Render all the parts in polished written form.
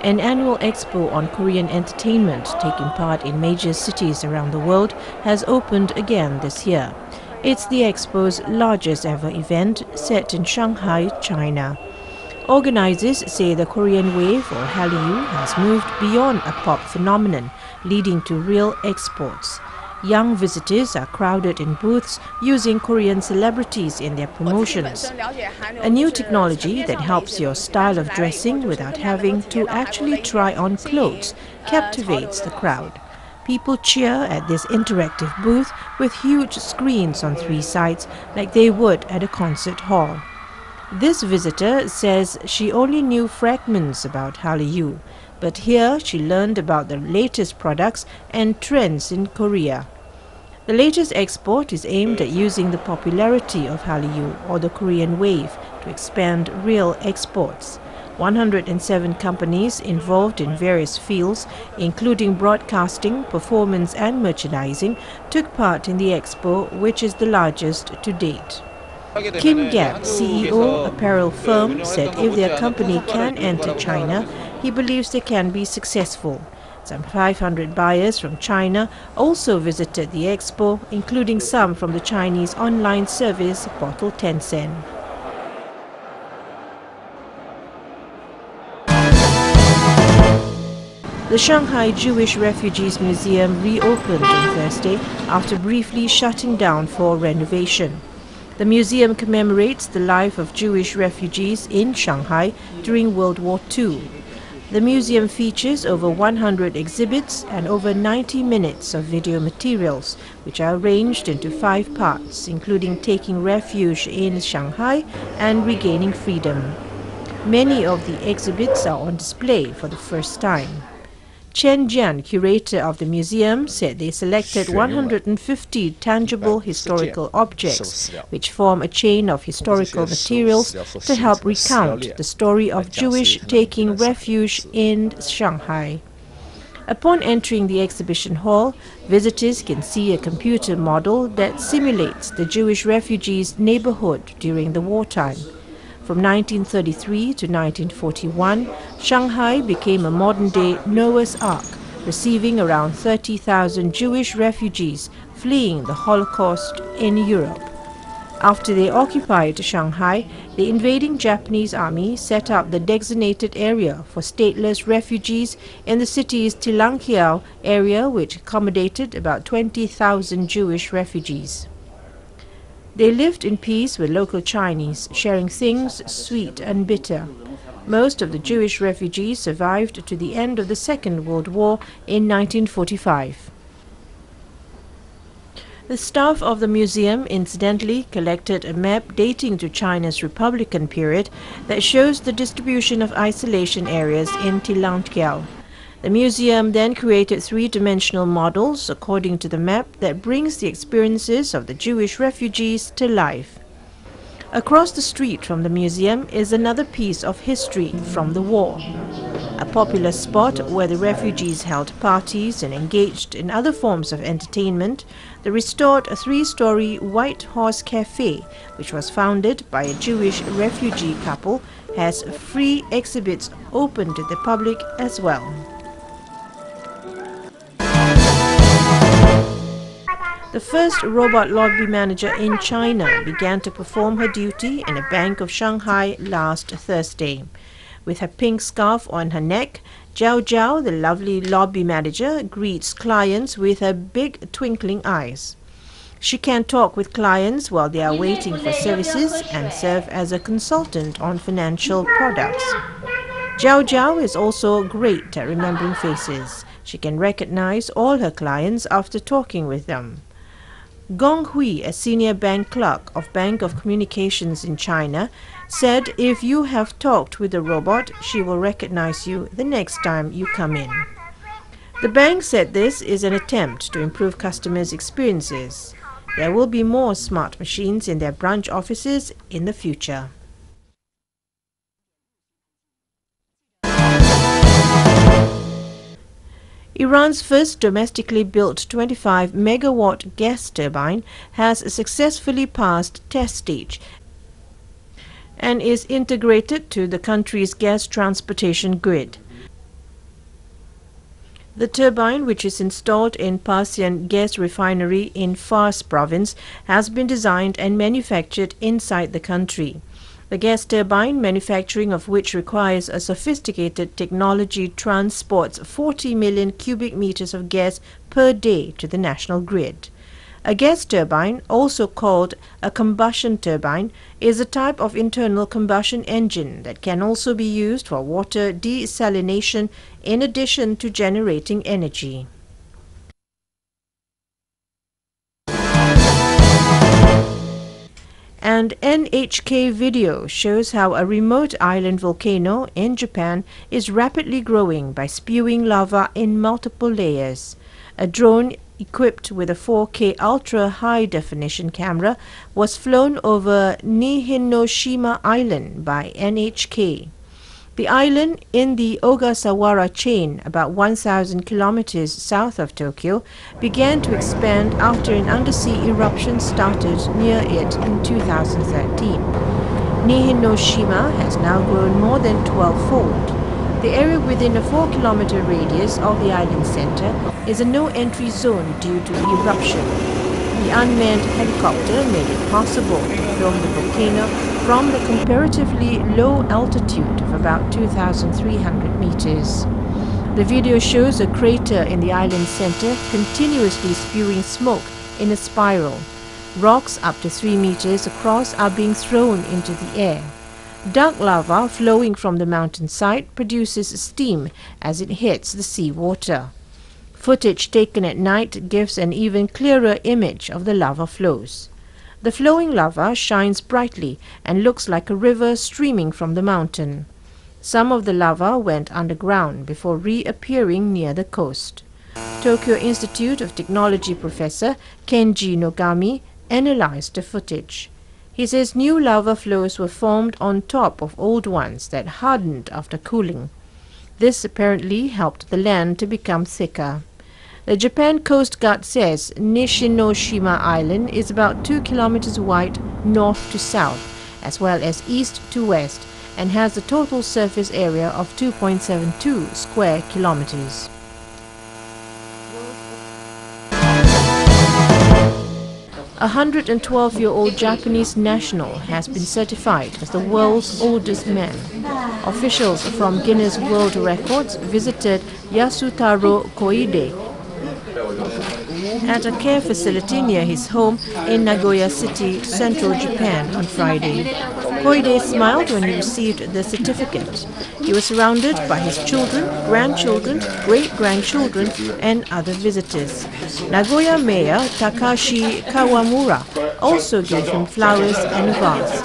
An annual expo on Korean entertainment taking part in major cities around the world has opened again this year. It's the expo's largest ever event, set in Shanghai, China. Organizers say the Korean wave, or Hallyu, has moved beyond a pop phenomenon, leading to real exports. Young visitors are crowded in booths using Korean celebrities in their promotions. A new technology that helps your style of dressing without having to actually try on clothes captivates the crowd. People cheer at this interactive booth with huge screens on 3 sides like they would at a concert hall. This visitor says she only knew fragments about Hallyu, but here she learned about the latest products and trends in Korea. The latest export is aimed at using the popularity of Hallyu, or the Korean wave, to expand real exports. 107 companies involved in various fields, including broadcasting, performance and merchandising, took part in the expo, which is the largest to date. Kim Gap, CEO, apparel firm, said if their company can enter China, he believes they can be successful. Some 500 buyers from China also visited the expo, including some from the Chinese online service Bottle Tencent. The Shanghai Jewish Refugees Museum reopened on Thursday after briefly shutting down for renovation. The museum commemorates the life of Jewish refugees in Shanghai during World War II. The museum features over 100 exhibits and over 90 minutes of video materials, which are arranged into 5 parts, including taking refuge in Shanghai and regaining freedom. Many of the exhibits are on display for the first time. Chen Jian, curator of the museum, said they selected 150 tangible historical objects, which form a chain of historical materials to help recount the story of Jewish taking refuge in Shanghai. Upon entering the exhibition hall, visitors can see a computer model that simulates the Jewish refugees' neighborhood during the wartime. From 1933 to 1941, Shanghai became a modern-day Noah's Ark, receiving around 30,000 Jewish refugees fleeing the Holocaust in Europe. After they occupied Shanghai, the invading Japanese army set up the designated area for stateless refugees in the city's Tilangkiao area, which accommodated about 20,000 Jewish refugees. They lived in peace with local Chinese, sharing things sweet and bitter. Most of the Jewish refugees survived to the end of the Second World War in 1945. The staff of the museum incidentally collected a map dating to China's Republican period that shows the distribution of isolation areas in Tilangkiao. The museum then created 3-dimensional models according to the map that brings the experiences of the Jewish refugees to life. Across the street from the museum is another piece of history from the war. A popular spot where the refugees held parties and engaged in other forms of entertainment, the restored 3-story White Horse Cafe, which was founded by a Jewish refugee couple, has free exhibits open to the public as well. The first robot lobby manager in China began to perform her duty in a bank of Shanghai last Thursday. With her pink scarf on her neck, Zhao Zhao, the lovely lobby manager, greets clients with her big twinkling eyes. She can talk with clients while they are waiting for services and serve as a consultant on financial products. Zhao Zhao is also great at remembering faces. She can recognize all her clients after talking with them. Gong Hui, a senior bank clerk of Bank of Communications in China, said if you have talked with the robot, she will recognize you the next time you come in. The bank said this is an attempt to improve customers' experiences. There will be more smart machines in their branch offices in the future. Iran's first domestically built 25-megawatt gas turbine has successfully passed test stage and is integrated to the country's gas transportation grid. The turbine, which is installed in Pasian Gas Refinery in Fars Province, has been designed and manufactured inside the country. The gas turbine, manufacturing of which requires a sophisticated technology, transports 40 million cubic meters of gas per day to the national grid. A gas turbine, also called a combustion turbine, is a type of internal combustion engine that can also be used for water desalination in addition to generating energy. An NHK video shows how a remote island volcano in Japan is rapidly growing by spewing lava in multiple layers. A drone equipped with a 4K ultra-high-definition camera was flown over Nihinoshima Island by NHK. The island in the Ogasawara chain, about 1,000 kilometers south of Tokyo, began to expand after an undersea eruption started near it in 2013. Nihinoshima has now grown more than 12-fold. The area within a 4-kilometer radius of the island center is a no-entry zone due to the eruption. The unmanned helicopter made it possible to film the volcano from the comparatively low altitude of about 2,300 meters. The video shows a crater in the island center continuously spewing smoke in a spiral. Rocks up to 3 meters across are being thrown into the air. Dark lava flowing from the mountainside produces steam as it hits the seawater. Footage taken at night gives an even clearer image of the lava flows. The flowing lava shines brightly and looks like a river streaming from the mountain. Some of the lava went underground before reappearing near the coast. Tokyo Institute of Technology professor Kenji Nogami analyzed the footage. He says new lava flows were formed on top of old ones that hardened after cooling. This apparently helped the land to become thicker. The Japan Coast Guard says Nishinoshima Island is about 2 kilometers wide north to south, as well as east to west, and has a total surface area of 2.72 square kilometers. A 112-year-old Japanese national has been certified as the world's oldest man. Officials from Guinness World Records visited Yasutaro Koide at a care facility near his home in Nagoya City, central Japan, on Friday. Koide smiled when he received the certificate. He was surrounded by his children, grandchildren, great-grandchildren, and other visitors. Nagoya Mayor Takashi Kawamura also gave him flowers and a vase.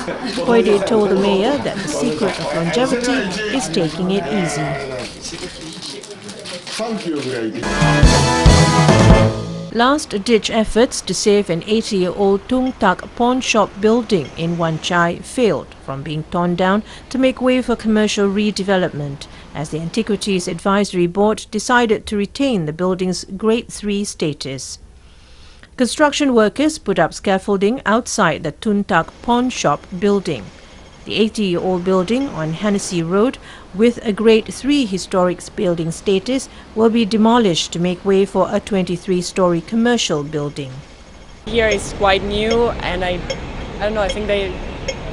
Koide told the mayor that the secret of longevity is taking it easy. Thank you, lady. Last-ditch efforts to save an 80-year-old Tung Tak pawn shop building in Wan Chai failed from being torn down to make way for commercial redevelopment, as the Antiquities Advisory Board decided to retain the building's Grade 3 status. Construction workers put up scaffolding outside the Tung Tak pawn shop building. The 80-year-old building on Hennessy Road, with a Grade 3 historic building status, will be demolished to make way for a 23-story commercial building. Here is quite new, and I don't know, I think they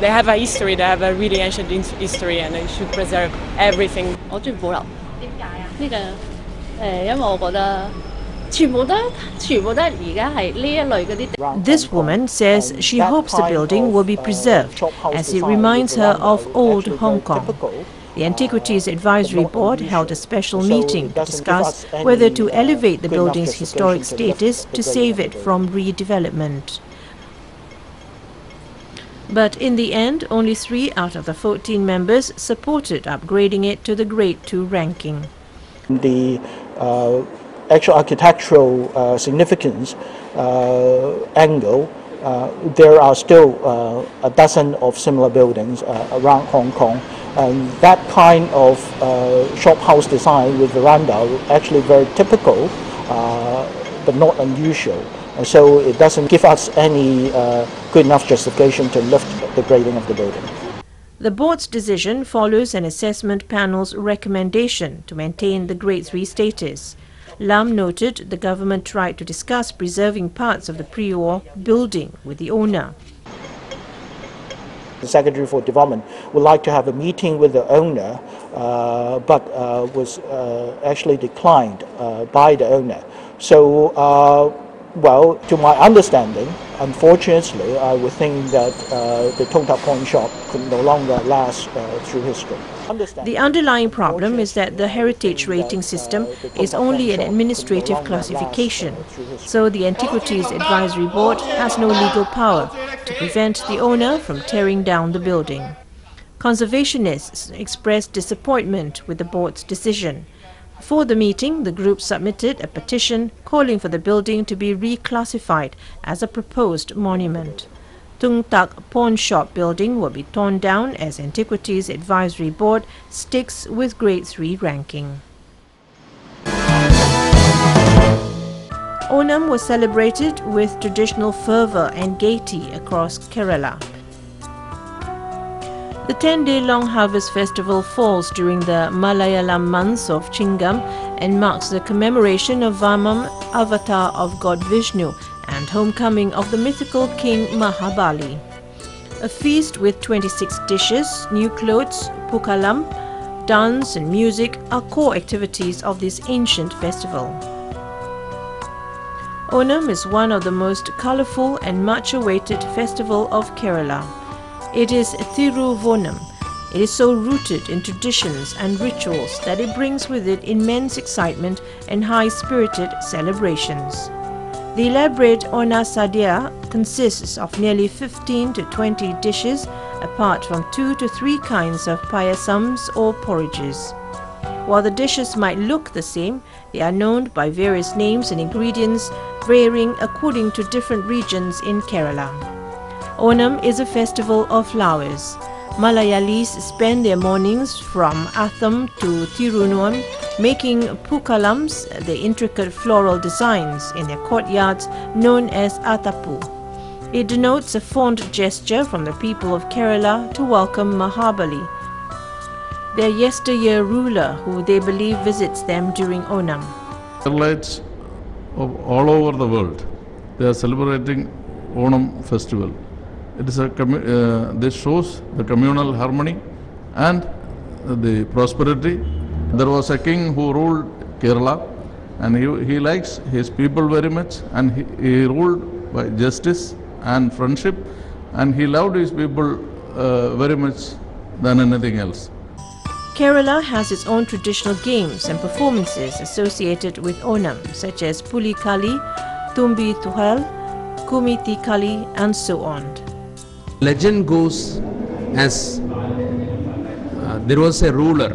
have a history, they have a really ancient history, and they should preserve everything. 我中意保留。點解啊？呢個因為我覺得全部都係而家係呢一類嗰啲。This woman says she hopes the building will be preserved, as it reminds her of old Hong Kong. The Antiquities Advisory Board held a special meeting to discuss whether to elevate the building's historic status to save it from redevelopment. But in the end, only 3 out of the 14 members supported upgrading it to the Grade 2 ranking. The actual architectural significance angle, there are still a dozen of similar buildings around Hong Kong. And that kind of shophouse design with veranda actually very typical, but not unusual. So it doesn't give us any good enough justification to lift the grading of the building. The board's decision follows an assessment panel's recommendation to maintain the Grade 3 status. Lam noted the government tried to discuss preserving parts of the pre-war building with the owner. The Secretary for Development would like to have a meeting with the owner, but was actually declined by the owner. So, well, to my understanding, unfortunately, I would think that the Tung Tak pawn shop could no longer last through history. The underlying problem is that the heritage rating system is only an administrative classification, so the Antiquities Advisory Board has no legal power to prevent the owner from tearing down the building. Conservationists expressed disappointment with the board's decision. For the meeting, the group submitted a petition calling for the building to be reclassified as a proposed monument. Tung Tak pawn shop building will be torn down as Antiquities Advisory Board sticks with Grade 3 ranking. Onam was celebrated with traditional fervour and gaiety across Kerala. The 10-day-long harvest festival falls during the Malayalam months of Chingam and marks the commemoration of Vamam, avatar of God Vishnu, and homecoming of the mythical king Mahabali. A feast with 26 dishes, new clothes, pukalam, dance and music are core activities of this ancient festival. Onam is one of the most colourful and much-awaited festival of Kerala. It is Thiruvonam. It is so rooted in traditions and rituals that it brings with it immense excitement and high-spirited celebrations. The elaborate Ona Sadhya consists of nearly 15 to 20 dishes, apart from 2 to 3 kinds of payasams or porridges. While the dishes might look the same, they are known by various names and ingredients, varying according to different regions in Kerala. Onam is a festival of flowers. Malayalis spend their mornings from Atham to Tirunuam making pukalams, the intricate floral designs in their courtyards known as Athapu. It denotes a fond gesture from the people of Kerala to welcome Mahabali, their yesteryear ruler who they believe visits them during Onam. Keralites of all over the world, they are celebrating Onam festival. It is this shows the communal harmony and the prosperity. There was a king who ruled Kerala, and he likes his people very much, and he ruled by justice and friendship, and he loved his people very much than anything else. Kerala has its own traditional games and performances associated with Onam, such as Puli Kali, Tumbi Tuhal, Kumiti Kali, and so on. Legend goes as there was a ruler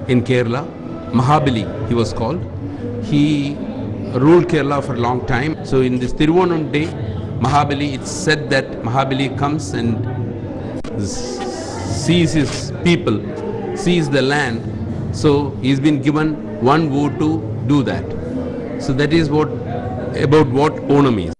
in Kerala, Mahabali he was called. He ruled Kerala for a long time. So in this Thiruvonam day, Mahabali, it's said that Mahabali comes and sees his people, sees the land. So he's been given one vote to do that. So that is about what Onam is.